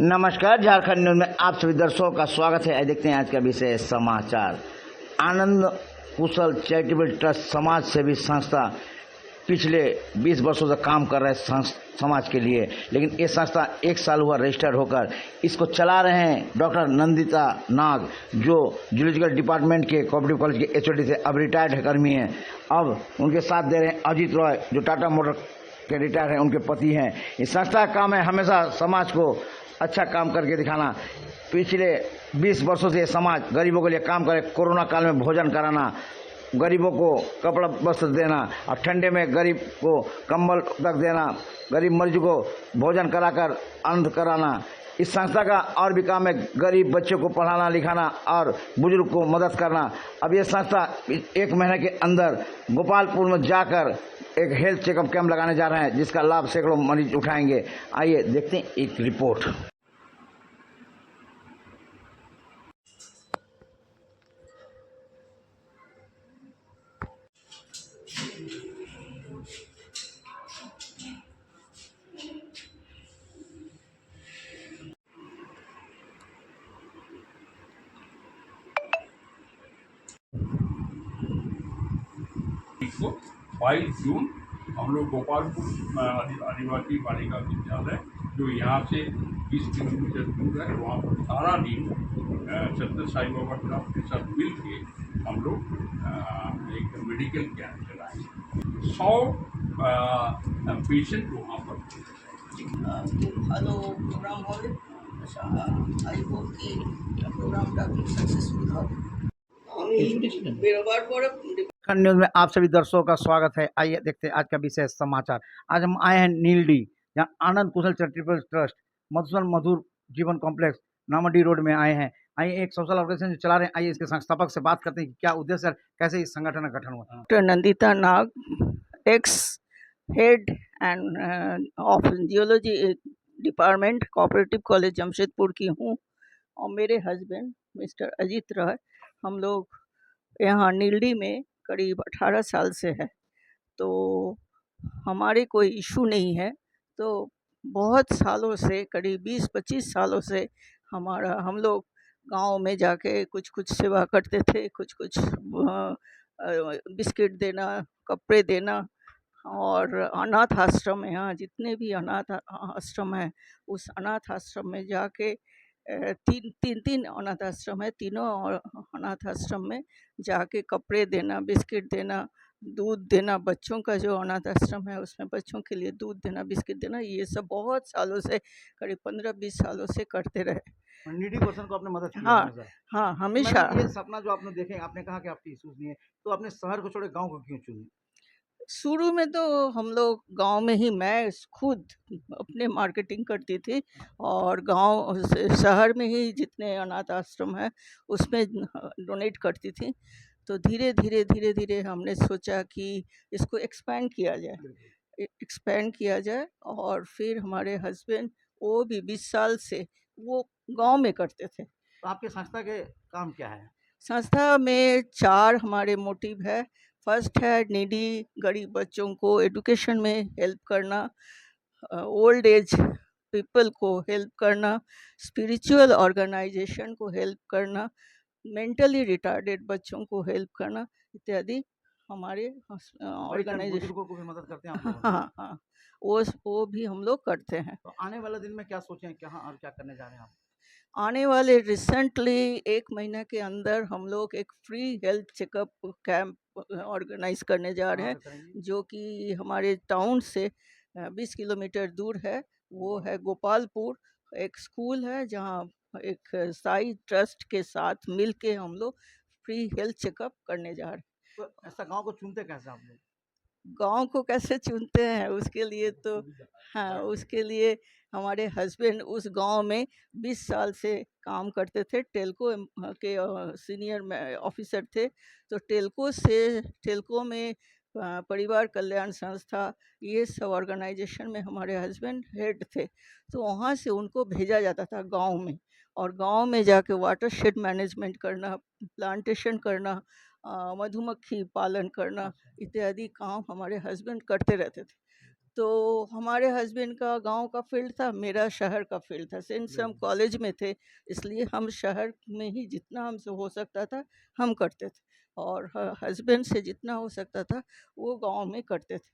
नमस्कार, झारखंड न्यूज में आप सभी दर्शकों का स्वागत है। देखते हैं आज का विषय समाचार। आनंद कुशल चैरिटेबल ट्रस्ट समाज सेवी संस्था पिछले 20 वर्षों से काम कर रहे समाज के लिए, लेकिन ये संस्था 1 साल हुआ रजिस्टर्ड होकर। इसको चला रहे हैं डॉक्टर नंदिता नाग, जो जूलॉजिकल डिपार्टमेंट के कोऑपरेटिव कॉलेज के एचओडी से अब रिटायर्ड कर्मी हैं। अब उनके साथ दे रहे हैं अजीत रॉय, जो टाटा मोटर के रिटायर हैं, उनके पति हैं। इस संस्था का काम है हमेशा समाज को अच्छा काम करके दिखाना। पिछले 20 वर्षों से ये समाज गरीबों के लिए काम करे। कोरोना काल में भोजन कराना, गरीबों को कपड़ा वस्त्र देना, और ठंडे में गरीब को कंबल तक देना, गरीब मरीज को भोजन कराकर आनंद कराना। इस संस्था का और भी काम है गरीब बच्चों को पढ़ाना लिखाना और बुजुर्ग को मदद करना। अब ये संस्था 1 महीने के अंदर गोपालपुर में जाकर एक हेल्थ चेकअप कैंप लगाने जा रहे हैं, जिसका लाभ सैकड़ों मरीज उठाएंगे। आइए देखते हैं एक रिपोर्ट। को 22 जून हम लोग गोपालपुर आदिवासी बालिका विद्यालय, जो यहाँ से 20 किलोमीटर दूर है, वहाँ पर सारा दिन सत्य साई बाबा ट्रस्ट के साथ मिल के हम लोग एक मेडिकल कैंप चलाए। 100 पेशेंट वहाँ पर ভালো প্রোগ্রাম হবে। আই হোপ কি প্রোগ্রামটা খুব सक्सेसफुल হবে। আমি বেরোবার পরে झारखंड न्यूज में आप सभी दर्शकों का स्वागत है। आइए देखते हैं आज का विषय समाचार। आज हम आए हैं नीलडी, जहाँ आनंद कुशल चैरिटेबल ट्रस्ट मधुसूदन मधुर जीवन कॉम्प्लेक्स नामडी रोड में आए हैं। आइए एक सोशल ऑर्गेनाइजेशन जो चला रहे हैं, आइए इसके संस्थापक से बात करते हैं कि क्या उद्देश्य है, कैसे इस संगठन का गठन हुआ। Doctor Nandita Nag, x head end of geology department cooperative college Jamshedpur की हूँ, और मेरे हस्बैंड मिस्टर अजीत रॉय, हम लोग यहाँ नीलडी में करीब 18 साल से है। तो हमारे कोई इशू नहीं है। तो बहुत सालों से, करीब 20-25 सालों से हम लोग गांव में जाके कुछ कुछ सेवा करते थे। कुछ बिस्किट देना, कपड़े देना, और अनाथ आश्रम, यहाँ जितने भी अनाथ आश्रम हैं, उस अनाथ आश्रम में जाके तीन अनाथ आश्रम है, तीनों अनाथ आश्रम में जाके कपड़े देना, बिस्किट देना, दूध देना। बच्चों का जो अनाथ आश्रम है उसमें बच्चों के लिए दूध देना, बिस्किट देना, ये सब बहुत सालों से, करीब 15-20 सालों से करते रहे। नीडी पर्सन को आपने मदद की हाँ, हमेशा। ये सपना जो आपने देखे, आपने कहा कि आपकी इश्यूज नहीं है, तो आपने शहर को छोड़े गाँव को क्यों चुनी? शुरू में तो हम लोग गांव में ही, मैं खुद अपने मार्केटिंग करती थी, और गांव शहर में ही जितने अनाथ आश्रम है उसमें डोनेट करती थी। तो धीरे धीरे हमने सोचा कि इसको एक्सपेंड किया जाए। और फिर हमारे हस्बैंड, वो भी 20 साल से वो गांव में करते थे। तो आपके संस्था के काम क्या है? संस्था में 4 हमारे मोटिव है। फर्स्ट है नीडी गरीब बच्चों को एजुकेशन में हेल्प करना, ओल्ड एज पीपल को हेल्प करना, स्पिरिचुअल ऑर्गेनाइजेशन को हेल्प करना, मेंटली रिटार्डेड बच्चों को हेल्प करना, इत्यादि हमारे ऑर्गेनाइजेशन को भी मदद करते हैं आप लोग? हाँ, वो भी हम लोग करते हैं। तो आने वाले दिन में क्या सोचे हैं, कहाँ और क्या करने जा रहे हैं आप? आने वाले रिसेंटली 1 महीने के अंदर हम लोग एक free health checkup camp organise करने जा रहे हैं, जो कि हमारे टाउन से 20 किलोमीटर दूर है। वो है गोपालपुर। एक स्कूल है जहाँ एक साई ट्रस्ट के साथ मिल के हम लोग फ्री हेल्थ चेकअप करने जा रहे हैं। तो ऐसा गांव को चुनते कैसे आप लोग? गांव को कैसे चुनते हैं, उसके लिए तो हाँ, उसके लिए हमारे हस्बैंड उस गांव में 20 साल से काम करते थे। टेल्को के सीनियर ऑफिसर थे। तो टेल्को में परिवार कल्याण संस्था, ये सब ऑर्गेनाइजेशन में हमारे हस्बैंड हेड थे। तो वहाँ से उनको भेजा जाता था गांव में, और गांव में जाके वाटर शेड मैनेजमेंट करना, प्लांटेशन करना, मधुमक्खी पालन करना, इत्यादि काम हमारे हस्बैंड करते रहते थे। तो हमारे हस्बैंड का गांव का फील्ड था, मेरा शहर का फील्ड था। सिंस हम कॉलेज में थे, इसलिए हम शहर में ही जितना हमसे हो सकता था हम करते थे, और हस्बैंड से जितना हो सकता था वो गांव में करते थे।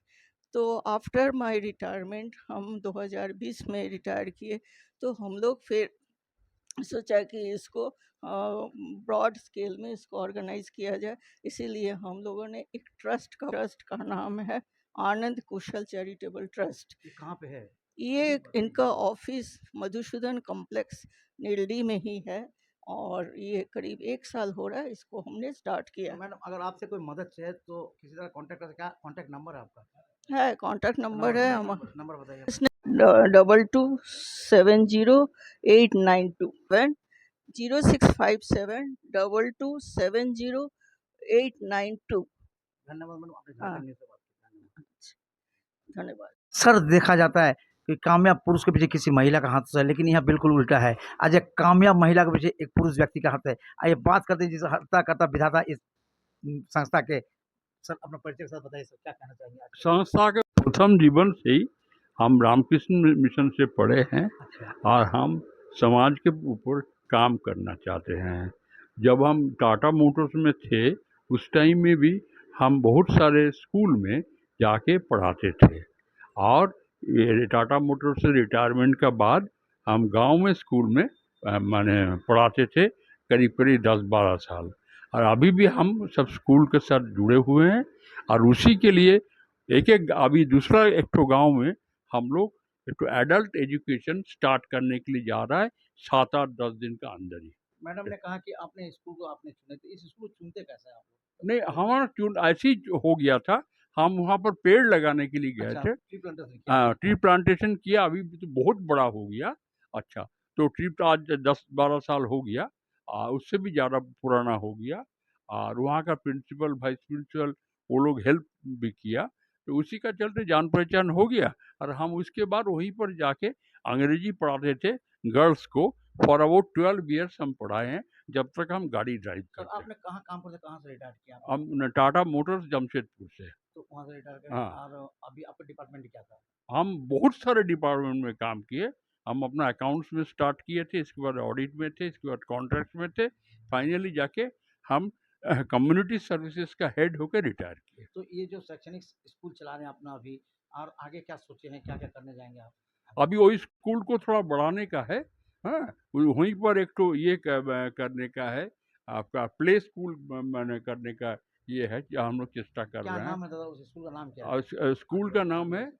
तो आफ्टर माय रिटायरमेंट हम 2020 में रिटायर किए, तो हम लोग फिर सोचा कि इसको ब्रॉड स्केल में इसको ऑर्गेनाइज किया जाए। इसीलिए हम लोगों ने एक ट्रस्ट का नाम है आनंद कुशल चैरिटेबल ट्रस्ट। ये कहाँ पे है? ये इनका ऑफिस मधुसूदन कॉम्प्लेक्स नीलडी में ही है, और ये करीब 1 साल हो रहा है इसको हमने स्टार्ट किया तो मैडम अगर आपसे कोई मदद चाहिए तो किसी तरह कांटेक्ट कर, क्या कांटेक्ट नंबर है आपका? है। कॉन्टैक्ट नंबर है नंबर बताइए। 22708927 0657227089 धन्यवाद मैडम, आपने हाँ, झारखंड न्यूज़ से बात की। धन्यवाद। सर देखा जाता है कि कामयाब पुरुष के पीछे किसी महिला का हाथ होता है, लेकिन यहाँ बिल्कुल उल्टा है। आज एक कामयाब महिला के पीछे एक पुरुष व्यक्ति का हाथ है। आइए बात करते हैं जिसे हर्ता करता विधाता इस संस्था के। सर अपना परिचय के साथ बताइए सर, क्या कहना चाहेंगे आप? संस्था के प्रथम जीवन से ही हम रामकृष्ण मिशन से पढ़े हैं अच्छा, और हम समाज के ऊपर काम करना चाहते हैं। जब हम टाटा मोटर्स में थे उस टाइम में भी हम बहुत सारे स्कूल में जाके पढ़ाते थे, और ये टाटा मोटर्स से रिटायरमेंट के बाद हम गांव में स्कूल में माने पढ़ाते थे करीब करीब 10-12 साल, और अभी भी हम सब स्कूल के साथ जुड़े हुए हैं। और उसी के लिए एक अभी दूसरा एक तो गांव में हम लोग एक तो एडल्ट एजुकेशन स्टार्ट करने के लिए जा रहा है 7-8-10 दिन का अंदर ही। मैडम ने कहा कि आपने स्कूल को आपने चुने, तो इस स्कूल को चुनते कैसे हैं आप लोग? नहीं, हमारा चुन ऐसे ही हो गया था, हम वहाँ पर पेड़ लगाने के लिए गए अच्छा, थे। ट्री प्लांटेशन किया। ट्री प्लांटेशन किया, अभी तो बहुत बड़ा हो गया। अच्छा, तो ट्री तो आज 10-12 साल हो गया, उससे भी ज़्यादा पुराना हो गया, और वहाँ का प्रिंसिपल वाइस प्रिंसिपल वो लोग हेल्प भी किया, तो उसी का चलते जान पहचान हो गया। और हम उसके बाद वहीं पर जाके अंग्रेजी पढ़ाते थे गर्ल्स को। फॉर अबाउट 12 ईयर्स हम पढ़ाए हैं, जब तक हम गाड़ी ड्राइव सर करते। आपने कहाँ काम करते, कहाँ से रिटायर किया आपने? हम टाटा मोटर्स जमशेदपुर से। तो वहाँ से रिटायर कर, हाँ, और अभी आपका डिपार्टमेंट क्या था? हम बहुत सारे डिपार्टमेंट में काम किए। हम अपना अकाउंट्स में स्टार्ट किए थे, इसके बाद ऑडिट में थे, इसके बाद कॉन्ट्रैक्ट्स में थे, फाइनली जाके हम कम्युनिटी सर्विसेज का हेड होकर रिटायर किए। तो ये जो शैक्षणिक स्कूल चला रहे हैं अपना अभी, और आगे क्या सोचे हैं, क्या क्या करने जाएंगे आप? अभी वही स्कूल को थोड़ा बढ़ाने का है। हाँ, वहीं पर एक तो ये करने का है, आपका प्ले स्कूल मैंने करने का ये है कि हम लोग चेष्टा कर क्या रहे हैं। नाम है दादा उस स्कूल का, नाम क्या है? और स्कूल का नाम है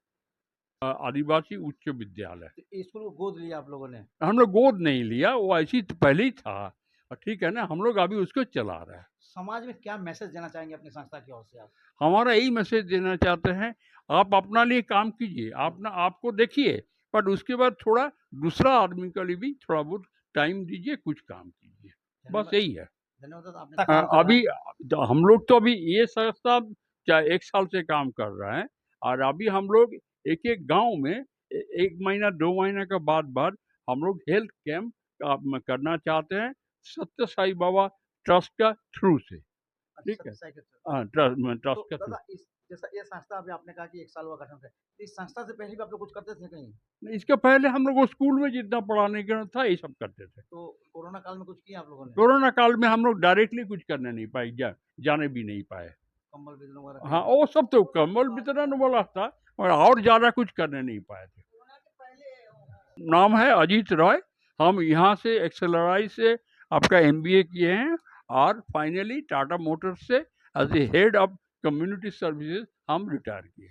आदिवासी उच्च विद्यालय। तो ये स्कूल को गोद लिया आप लोगों ने? हम लोग गोद नहीं लिया, वो ऐसी तो पहले ही था, और ठीक है ना, हम लोग अभी उसको चला रहे हैं। समाज में क्या मैसेज देना चाहेंगे अपनी संस्था की ओर से आप? हमारा यही मैसेज देना चाहते हैं, आप अपना लिए काम कीजिए, आप ना आपको देखिए, पर उसके बाद थोड़ा दूसरा आदमी के लिए भी थोड़ा बहुत टाइम दीजिए, कुछ काम कीजिए, बस यही है। धन्यवाद दादा, आपने काम कर अभी रहा है। हम लोग तो अभी ये संस्था चाहे 1 साल से काम कर रहे हैं, और अभी हम लोग एक एक गांव में 1 महीना 2 महीना के बाद हम लोग हेल्थ कैंप करना चाहते हैं सत्य साई बाबा ट्रस्ट का थ्रू से। ठीक है, अच्छा, हाँ, ट्रस्ट तो का थ्रू। दादा इस जैसा ये संस्था अभी आपने कहा कि 1 साल हुआ गठन से, तो इस संस्था से पहले भी आप लोग कुछ करते थे कहीं? इसके पहले हम लोग स्कूल में जितना पढ़ाने का था ये सब करते थे। तो कोरोना काल में कुछ किया आप लोगों ने? कोरोना काल में हम लोग डायरेक्टली कुछ करने नहीं पाए, जाने भी नहीं पाए। कंबल वितरण वगैरह? हाँ, वो सब तो कम्बल वितरण वाला था, और ज़्यादा कुछ करने नहीं पाए थे। नाम है अजीत रॉय, हम यहाँ से एक्सेलराई से आपका MBA किए हैं, और फाइनली टाटा मोटर्स से as a head of community services हम रिटायर किए।